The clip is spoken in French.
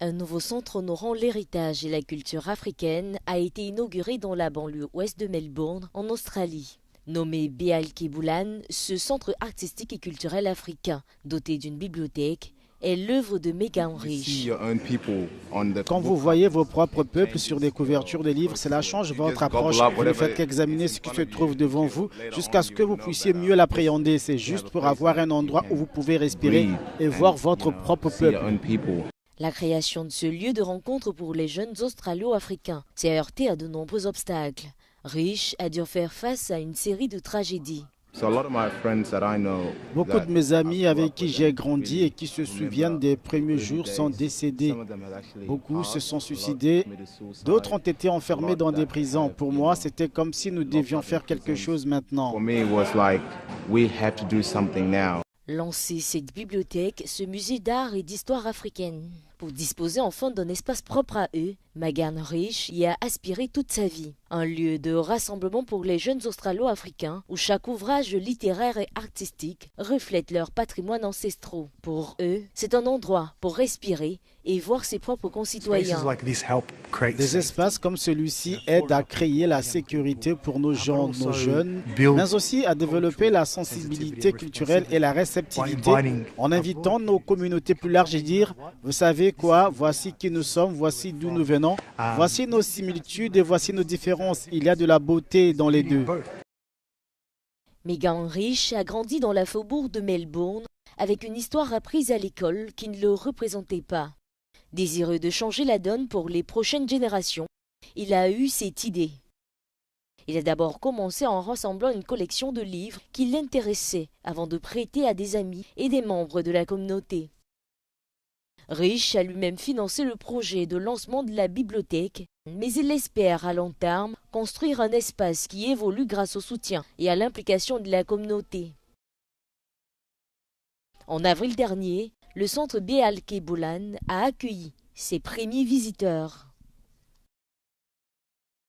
Un nouveau centre honorant l'héritage et la culture africaine a été inauguré dans la banlieue ouest de Melbourne, en Australie. Nommé Béal Kéboulan, ce centre artistique et culturel africain, doté d'une bibliothèque, est l'œuvre de Megan Rich. Quand vous voyez vos propres peuples sur des couvertures de livres, cela change votre approche. Vous ne faites qu'examiner ce qui se trouve devant vous jusqu'à ce que vous puissiez mieux l'appréhender. C'est juste pour avoir un endroit où vous pouvez respirer et voir votre propre peuple. La création de ce lieu de rencontre pour les jeunes australo-africains s'est heurtée à de nombreux obstacles. Rich a dû faire face à une série de tragédies. Beaucoup de mes amis avec qui j'ai grandi et qui se souviennent des premiers jours sont décédés. Beaucoup se sont suicidés, d'autres ont été enfermés dans des prisons. Pour moi, c'était comme si nous devions faire quelque chose maintenant. Lancer cette bibliothèque, ce musée d'art et d'histoire africaine. Pour disposer enfin d'un espace propre à eux, Megan Rich y a aspiré toute sa vie. Un lieu de rassemblement pour les jeunes australo-africains où chaque ouvrage littéraire et artistique reflète leur patrimoine ancestraux. Pour eux, c'est un endroit pour respirer et voir ses propres concitoyens. Des espaces comme celui-ci aident à créer la sécurité pour nos gens, nos jeunes, mais aussi à développer la sensibilité culturelle et la réceptivité en invitant nos communautés plus larges et dire « Vous savez quoi, voici qui nous sommes, voici d'où nous venons, voici nos similitudes et voici nos différences. Il y a de la beauté dans les deux. » Megan Rich a grandi dans la faubourg de Melbourne avec une histoire apprise à l'école qui ne le représentait pas. Désireux de changer la donne pour les prochaines générations, il a eu cette idée. Il a d'abord commencé en rassemblant une collection de livres qui l'intéressaient avant de prêter à des amis et des membres de la communauté. Rich a lui-même financé le projet de lancement de la bibliothèque, mais il espère à long terme construire un espace qui évolue grâce au soutien et à l'implication de la communauté. En avril dernier, le centre Béal Kéboulan a accueilli ses premiers visiteurs.